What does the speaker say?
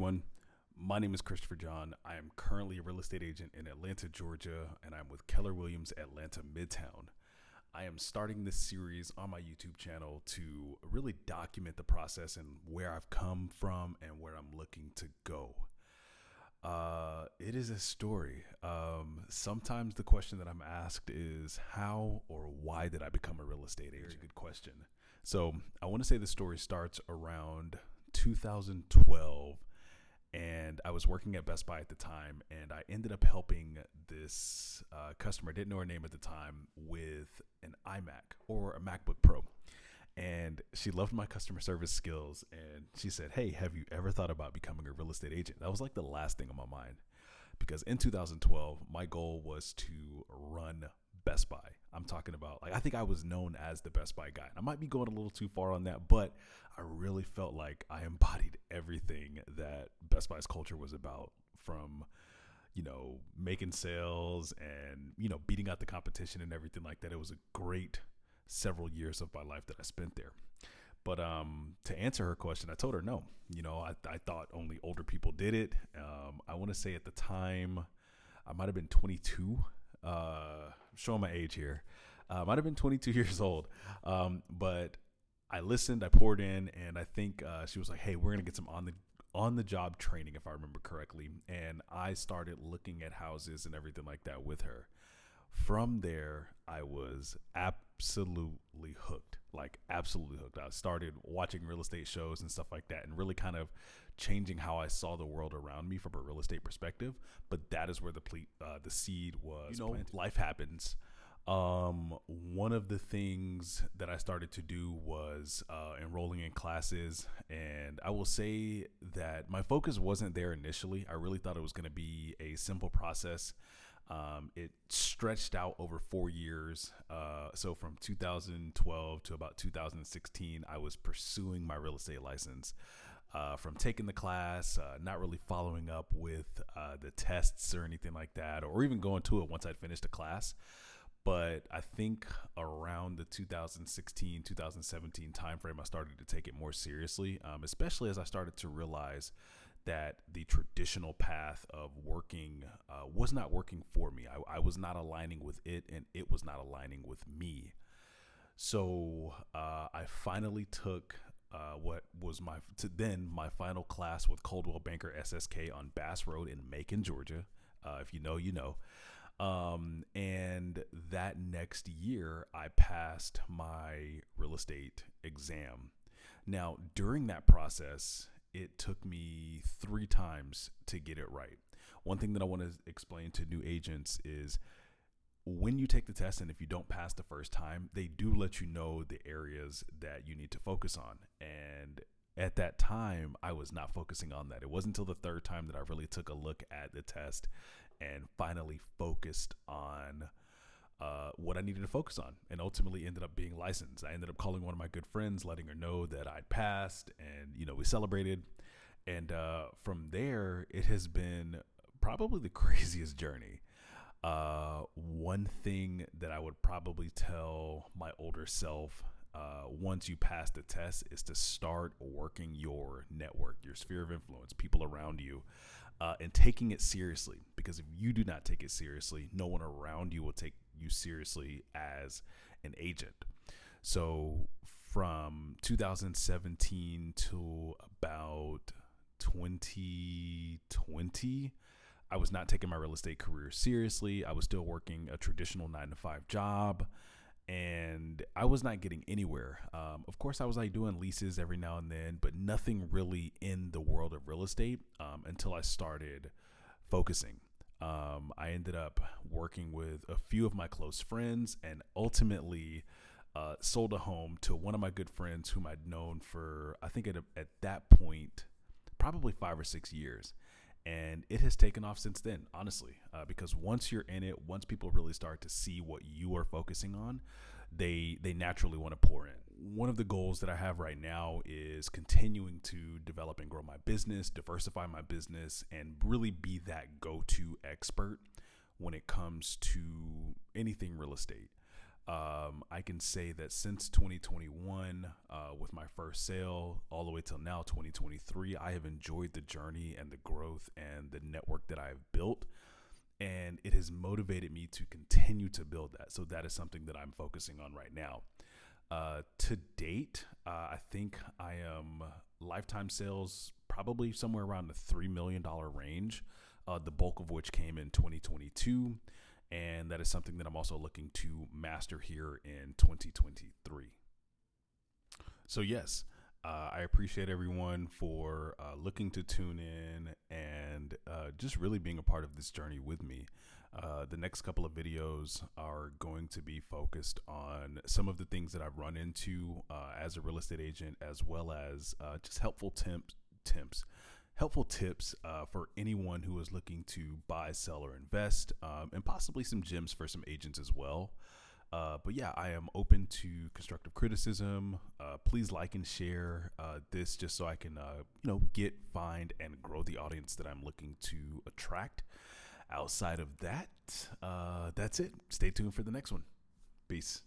One, my name is Christopher John. I am currently a real estate agent in Atlanta, Georgia, and I'm with Keller Williams Atlanta Midtown. I am starting this series on my YouTube channel to really document the process and where I've come from and where I'm looking to go. It is a story. Sometimes the question that I'm asked is how or why did I become a real estate agent? Very good question. So I want to say the story starts around 2012, and I was working at Best Buy at the time, and I ended up helping this customer, didn't know her name at the time, with an iMac or a MacBook Pro. And she loved my customer service skills, and she said, "Hey, have you ever thought about becoming a real estate agent?" That was like the last thing on my mind, because in 2012, my goal was to run Best Buy. I'm talking about, like, I think I was known as the Best Buy guy. And I might be going a little too far on that, but I really felt like I embodied everything that Best Buy's culture was about, from, making sales and, beating out the competition and everything like that. It was a great several years of my life that I spent there. But to answer her question, I told her no. I thought only older people did it. I want to say at the time, I might have been 22. Showing my age here. Might have been 22 years old. But I listened, I poured in, and I think she was like, "Hey, we're gonna get some on the job training," if I remember correctly. And I started looking at houses and everything like that with her. From there, I was absolutely hooked, like absolutely hooked. I started watching real estate shows and stuff like that, and really kind of changing how I saw the world around me from a real estate perspective. But that is where the seed was planted. Life happens. One of the things that I started to do was enrolling in classes, and I will say that my focus wasn't there initially. I really thought it was going to be a simple process. It stretched out over 4 years. So from 2012 to about 2016, I was pursuing my real estate license. From taking the class, not really following up with the tests or anything like that, or even going to it once I'd finished the class. But I think around the 2016, 2017 timeframe, I started to take it more seriously, especially as I started to realize that the traditional path of working was not working for me. I was not aligning with it, and it was not aligning with me. So I finally took what was my final class with Coldwell Banker SSK on Bass Road in Macon, Georgia. If you know, you know. And that next year, I passed my real estate exam. Now, during that process, it took me 3 times to get it right. One thing that I want to explain to new agents is when you take the test, and if you don't pass the first time, they do let you know the areas that you need to focus on. And at that time, I was not focusing on that. It wasn't until the 3rd time that I really took a look at the test and finally focused on what I needed to focus on, and ultimately ended up being licensed. I ended up calling one of my good friends, letting her know that I'd passed, and we celebrated. And from there, it has been probably the craziest journey. One thing that I would probably tell my older self, once you pass the test, is to start working your network, your sphere of influence, people around you, and taking it seriously. Because if you do not take it seriously, no one around you will take you seriously as an agent. So from 2017 to about 2020, I was not taking my real estate career seriously. I was still working a traditional 9-to-5 job, and I was not getting anywhere. Of course, I was like doing leases every now and then, but nothing really in the world of real estate until I started focusing. I ended up working with a few of my close friends, and ultimately sold a home to one of my good friends whom I'd known for, I think at that point, probably 5 or 6 years. And it has taken off since then, honestly, because once you're in it, once people really start to see what you are focusing on, they naturally want to pour in. One of the goals that I have right now is continuing to develop and grow my business, diversify my business, and really be that go-to expert when it comes to anything real estate. I can say that since 2021, with my first sale all the way till now, 2023, I have enjoyed the journey and the growth and the network that I've built. And it has motivated me to continue to build that. So that is something that I'm focusing on right now. To date, I think I am lifetime sales probably somewhere around the $3 million range, the bulk of which came in 2022. And that is something that I'm also looking to master here in 2023. So yes, I appreciate everyone for looking to tune in and just really being a part of this journey with me. The next couple of videos are going to be focused on some of the things that I've run into as a real estate agent, as well as just helpful tips for anyone who is looking to buy, sell, or invest, and possibly some gems for some agents as well. But yeah, I am open to constructive criticism. Please like and share this just so I can, find and grow the audience that I'm looking to attract. Outside of that, that's it. Stay tuned for the next one. Peace.